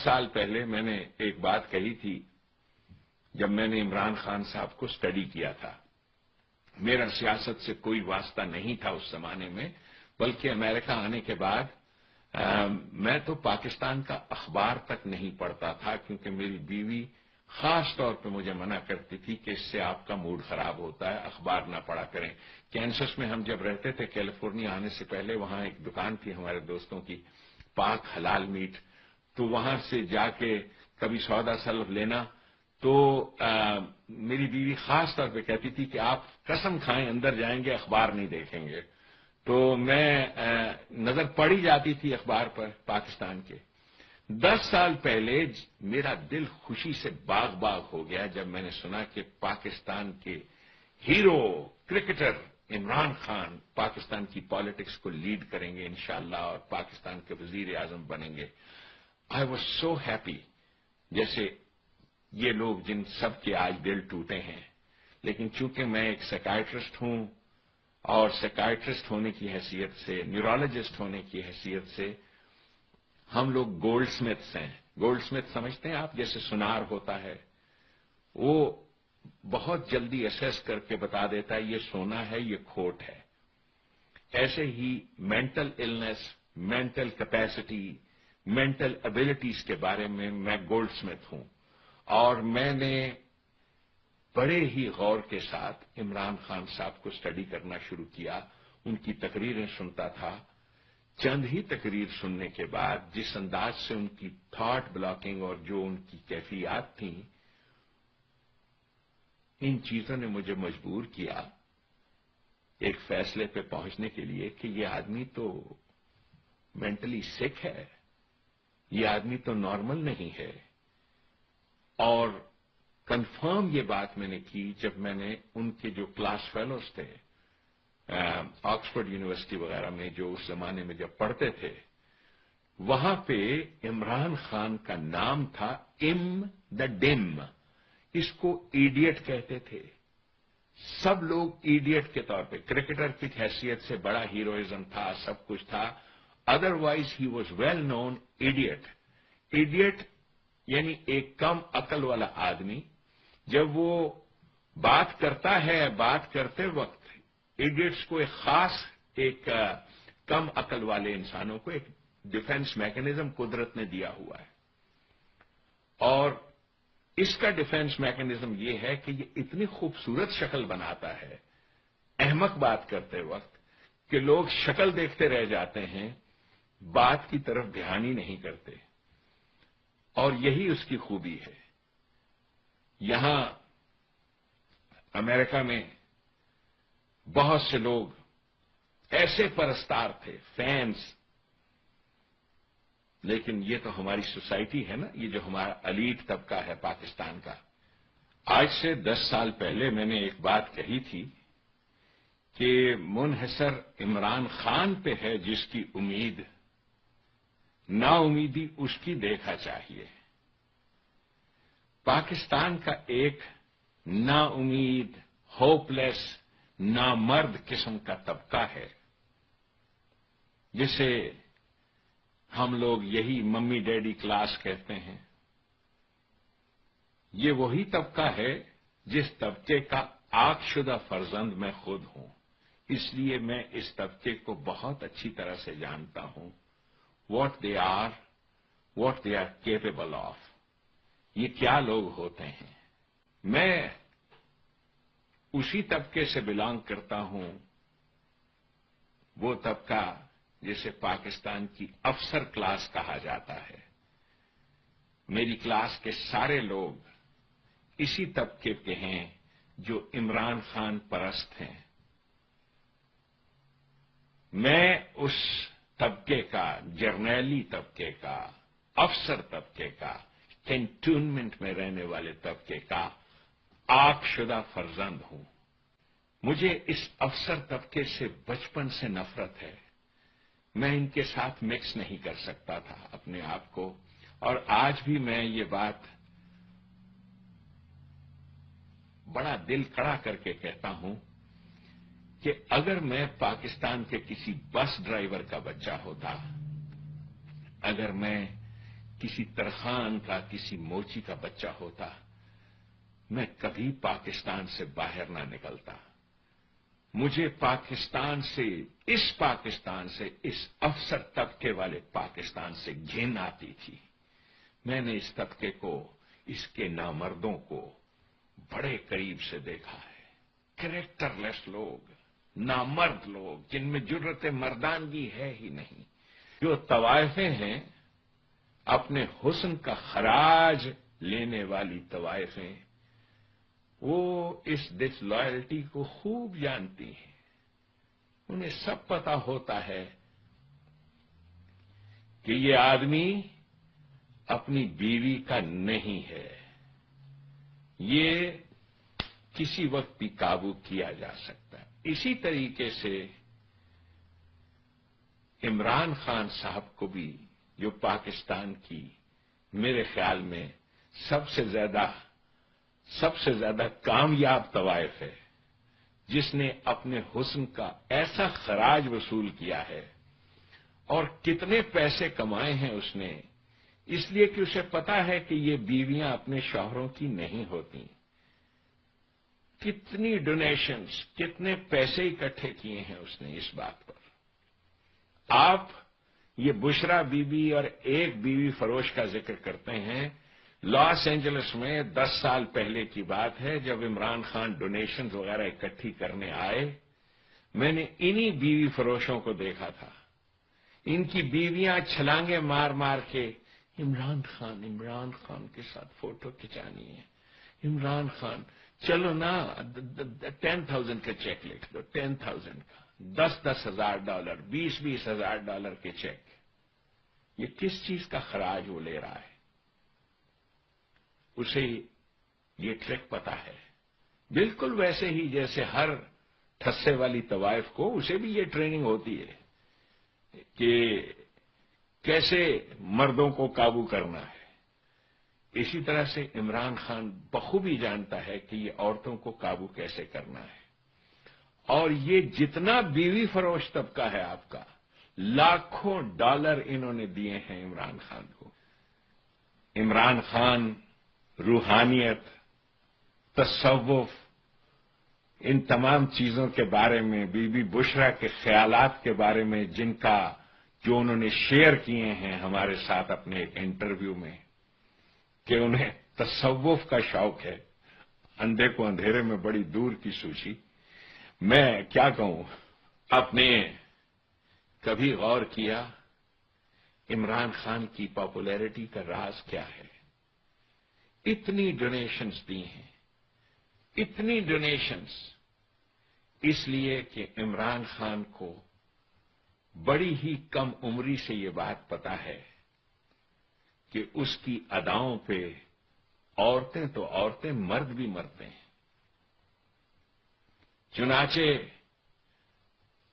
साल पहले मैंने एक बात कही थी जब मैंने इमरान खान साहब को स्टडी किया था। मेरा सियासत से कोई वास्ता नहीं था उस जमाने में, बल्कि अमेरिका आने के बाद मैं तो पाकिस्तान का अखबार तक नहीं पढ़ता था, क्योंकि मेरी बीवी खास तौर पे मुझे मना करती थी कि इससे आपका मूड खराब होता है, अखबार ना पढ़ा करें। कैंसस में हम जब रहते थे, कैलिफोर्निया आने से पहले, वहां एक दुकान थी हमारे दोस्तों की, पाक हलाल मीट, तो वहां से जाके कभी सौदा सल्फ लेना, तो मेरी बीवी खास तौर पे कहती थी कि आप कसम खाएं अंदर जाएंगे अखबार नहीं देखेंगे। तो मैं नजर पड़ी जाती थी अखबार पर पाकिस्तान के। 10 साल पहले मेरा दिल खुशी से बाग बाग हो गया जब मैंने सुना कि पाकिस्तान के हीरो क्रिकेटर इमरान खान पाकिस्तान की पॉलिटिक्स को लीड करेंगे इंशाअल्लाह और पाकिस्तान के वजीर आजम बनेंगे। I was so happy. जैसे ये लोग जिन सब के आज दिल टूटे हैं, लेकिन चूंकि मैं एक साइकियाट्रिस्ट हूं और साइकियाट्रिस्ट होने की हैसियत से, न्यूरोलॉजिस्ट होने की हैसियत से, हम लोग गोल्डस्मिथ्स हैं। गोल्डस्मिथ समझते हैं आप? जैसे सुनार होता है, वो बहुत जल्दी असेस करके बता देता है ये सोना है, ये खोट है। ऐसे ही mental illness, mental capacity, mental abilities के बारे में मैं गोल्डस्मिथ हूं, और मैंने बड़े ही गौर के साथ इमरान खान साहब को स्टडी करना शुरू किया। उनकी तकरीरें सुनता था। चंद ही तकरीर सुनने के बाद जिस अंदाज से उनकी थॉट ब्लॉकिंग और जो उनकी कैफियत थी, इन चीजों ने मुझे मजबूर किया एक फैसले पे पहुंचने के लिए कि ये आदमी तो मेंटली सिक है, ये आदमी तो नॉर्मल नहीं है। और कंफर्म ये बात मैंने की जब मैंने उनके जो क्लास फेलोज थे ऑक्सफोर्ड यूनिवर्सिटी वगैरह में, जो उस जमाने में जब पढ़ते थे, वहां पे इमरान खान का नाम था इम द डिम। इसको इडियट कहते थे सब लोग, इडियट के तौर पे। क्रिकेटर की हैसियत से बड़ा हीरोइज्म था, सब कुछ था, otherwise he was well known idiot. Idiot यानी एक कम अकल वाला आदमी। जब वो बात करता है, बात करते वक्त इडियट्स को एक खास, एक कम अकल वाले इंसानों को एक डिफेंस मैकेनिज्म कुदरत ने दिया हुआ है, और इसका डिफेंस मैकेनिज्म ये है कि ये इतनी खूबसूरत शक्ल बनाता है अहमक बात करते वक्त कि लोग शक्ल देखते रह जाते हैं, बात की तरफ ध्यान ही नहीं करते। और यही उसकी खूबी है। यहां अमेरिका में बहुत से लोग ऐसे परस्तार थे, फैंस, लेकिन ये तो हमारी सोसाइटी है ना, ये जो हमारा अलीट तबका है पाकिस्तान का। आज से 10 साल पहले मैंने एक बात कही थी कि मुनहसर इमरान खान पे है जिसकी उम्मीद, नाउमीदी उसकी देखा चाहिए। पाकिस्तान का एक नाउमीद, होपलेस, नामर्द किस्म का तबका है, जिसे हम लोग यही मम्मी डैडी क्लास कहते हैं। ये वही तबका है जिस तबके का आगशुदा फर्जंद मैं खुद हूं, इसलिए मैं इस तबके को बहुत अच्छी तरह से जानता हूं। what they are capable of, ये क्या लोग होते हैं। मैं उसी तबके से बिलोंग करता हूं, वो तबका जिसे पाकिस्तान की अफसर क्लास कहा जाता है। मेरी क्लास के सारे लोग इसी तबके के हैं जो इमरान खान परस्त हैं। मैं उस तबके का, जर्नैली तबके का, अफसर तबके का, कैंटोनमेंट में रहने वाले तबके का आगशुदा फर्जंद हूं। मुझे इस अफसर तबके से बचपन से नफरत है। मैं इनके साथ मिक्स नहीं कर सकता था अपने आप को, और आज भी मैं ये बात बड़ा दिल कड़ा करके कहता हूं कि अगर मैं पाकिस्तान के किसी बस ड्राइवर का बच्चा होता, अगर मैं کسی ترخان کا، کسی موچی کا بچہ ہوتا، میں کبھی پاکستان سے باہر نہ نکلتا۔ مجھے پاکستان سے، اس افسر طبقے والے پاکستان سے گھن آتی تھی۔ میں نے اس طبقے کو، اس کے نامردوں کو بڑے قریب سے دیکھا ہے۔ کریکٹر لیس لوگ، نامرد لوگ، جن میں جرت مردانگی ہے ہی نہیں۔ جو طوائفیں ہیں، اپنے حسن کا خراج لینے والی طوائفیں، وہ اس ڈس لائلٹی کو خوب جانتی ہیں۔ انہیں سب پتا ہوتا ہے کہ یہ آدمی اپنی بیوی کا نہیں ہے، یہ کسی وقت بھی قابو کیا جا سکتا ہے۔ اسی طریقے سے عمران خان صاحب کو بھی، جو پاکستان کی میرے خیال میں سب سے زیادہ کامیاب طوائف ہے، جس نے اپنے حسن کا ایسا خراج وصول کیا ہے، اور کتنے پیسے کمائے ہیں اس نے، اس لیے کہ اسے پتا ہے کہ یہ بیویاں اپنے شوہروں کی نہیں ہوتی۔ کتنی ڈونیشنز، کتنے پیسے اکٹھے کیے ہیں اس نے اس بات پر۔ آپ یہ بشرا بی بی اور ایک بیوی فروش کا ذکر کرتے ہیں۔ لاس اینجلس میں 10 سال پہلے کی بات ہے، جب عمران خان ڈونیشنز وغیرہ اکٹھی کرنے آئے، میں نے انہی بیوی فروشوں کو دیکھا تھا۔ ان کی بیویاں چھلانگیں مار مار کے عمران خان کے ساتھ فوٹو کھچانی ہے۔ عمران خان، چلو نا 10,000 کا چیک لکھ دو، 10,000 کا، $10,000، $20,000 کے چیک۔ یہ کس چیز کا خراج وہ لے رہا ہے؟ اسے یہ ٹرک پتا ہے، بالکل ویسے ہی جیسے ہر ٹھسے والی طوائف کو، اسے بھی یہ ٹریننگ ہوتی ہے کہ کیسے مردوں کو قابو کرنا ہے۔ اسی طرح سے عمران خان بخوبی جانتا ہے کہ یہ عورتوں کو قابو کیسے کرنا ہے۔ اور یہ جتنا بیوی فروش طبقہ ہے آپ کا، لاکھوں ڈالر انہوں نے دیے ہیں عمران خان کو۔ عمران خان روحانیت، تصوف، ان تمام چیزوں کے بارے میں، بی بی بشرا کے خیالات کے بارے میں، جو انہوں نے شیئر کیے ہیں ہمارے ساتھ اپنے ایک انٹرویو میں، کہ انہیں تصوف کا شوق ہے۔ اندھے کو اندھیرے میں بڑی دور کی سوچی۔ میں کیا کہوں، آپ نے کبھی غور کیا عمران خان کی پاپولیرٹی کا راز کیا ہے؟ اتنی ڈونیشنز دی ہیں، اتنی ڈونیشنز، اس لیے کہ عمران خان کو بڑی ہی کم عمری سے یہ بات پتا ہے کہ اس کی اداؤں پہ عورتیں تو عورتیں، مرد بھی مرتے ہیں۔ چنانچہ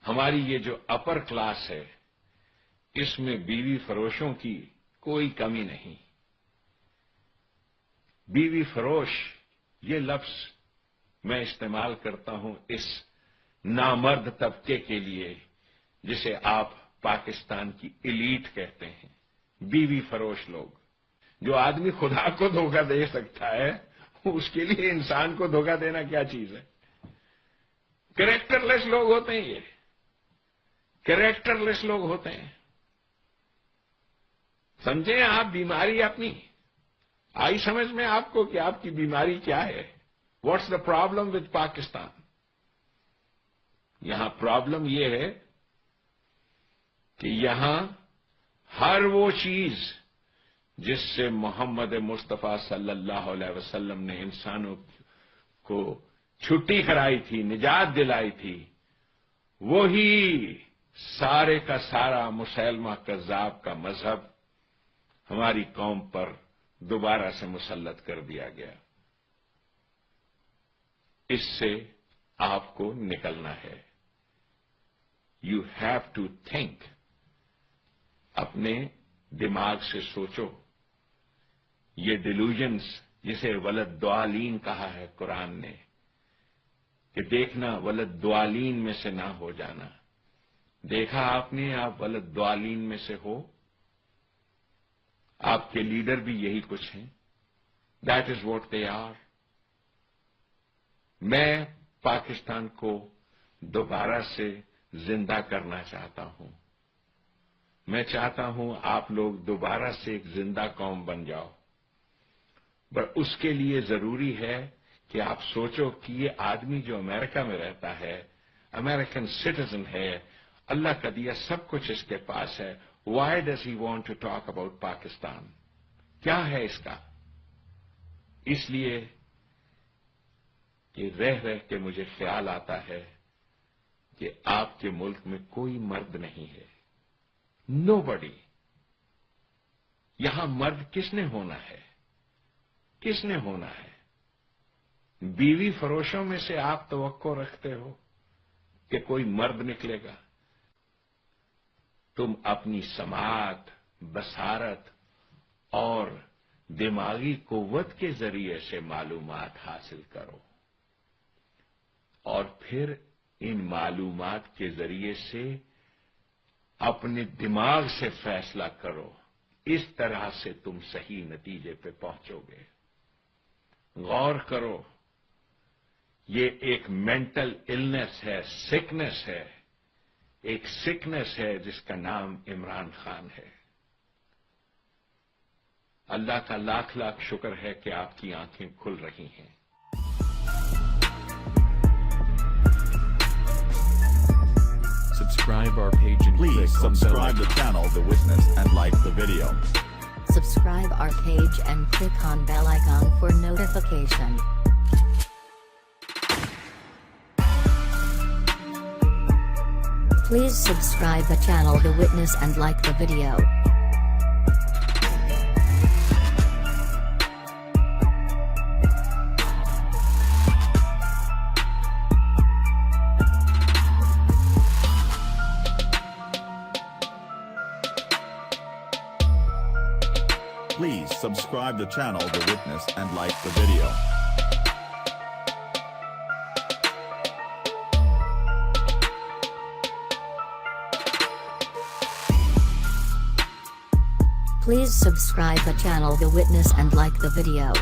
ہماری یہ جو اپر کلاس ہے، اس میں بیوی فروشوں کی کوئی کمی نہیں۔ بیوی فروش یہ لفظ میں استعمال کرتا ہوں اس نامرد طبقے کے لیے جسے آپ پاکستان کی ایلیٹ کہتے ہیں۔ بیوی فروش لوگ، جو آدمی خدا کو دھوکہ دے سکتا ہے، اس کے لیے انسان کو دھوکہ دینا کیا چیز ہے؟ کریکٹر لیس لوگ ہوتے ہیں، یہ کریکٹر لیس لوگ ہوتے ہیں۔ سمجھیں آپ بیماری اپنی آئی سمجھ میں آپ کو کہ آپ کی بیماری کیا ہے؟ What's the problem with Pakistan? یہاں پرابلم یہ ہے کہ یہاں ہر وہ چیز جس سے محمد مصطفیٰ صلی اللہ علیہ وسلم نے انسانوں کو چھٹی کرائی تھی، نجات دلائی تھی، وہی سارے کا سارا مسلمہ کذاب کا مذہب ہماری قوم پر دوبارہ سے مسلط کر دیا گیا۔ اس سے آپ کو نکلنا ہے۔ یو ہیو ٹو تھنک، اپنے دماغ سے سوچو۔ یہ ڈیلوژنس جسے ولد دوالین کہا ہے قرآن نے، کہ دیکھنا ولد دوالین میں سے نہ ہو جانا۔ دیکھا آپ نے، آپ ولد دوالین میں سے ہو؟ आपके लीडर भी यही कुछ हैं. That is what they are. मैं पाकिस्तान को दोबारा से जिंदा करना चाहता हूं. मैं चाहता हूं आप लोग दोबारा से एक जिंदा कौम बन जाओ. पर उसके लिए जरूरी है कि आप सोचो कि ये आदमी जो अमेरिका में रहता है, अमेरिकन सिटीजन है, अल्लाह का दिया सब कुछ इसके पास है. Why does he want to talk about Pakistan? क्या है इसका? इसलिए कि रह रह के मुझे ख्याल आता है कि आपके मुल्क में कोई मर्द नहीं है. नोबडी. यहां मर्द किसने होना है? किसने होना है? बीवी फरोशों में से आप तवक्को रखते हो कि कोई मर्द निकलेगा? तुम अपनी समात, बसारत और दिमागी कुव्वत के जरिए से मालूमात हासिल करो और फिर इन मालूमात के जरिए से अपने दिमाग से फैसला करो. इस तरह से तुम सही नतीजे पे पहुंचोगे. गौर करो, ये एक मेंटल इलनेस है, सिकनेस है. एक सिकनेस है जिसका नाम इमरान खान है. अल्लाह का लाख लाख शुक्र है कि आपकी आंखें खुल रही हैं. Subscribe our page and Please click on subscribe bell the channel The Witness and like the video. Subscribe our page and click on bell icon for notification. Please subscribe the channel The Witness and like the video. Please subscribe the channel The Witness and like the video. Please subscribe the channel The Witness and like the video.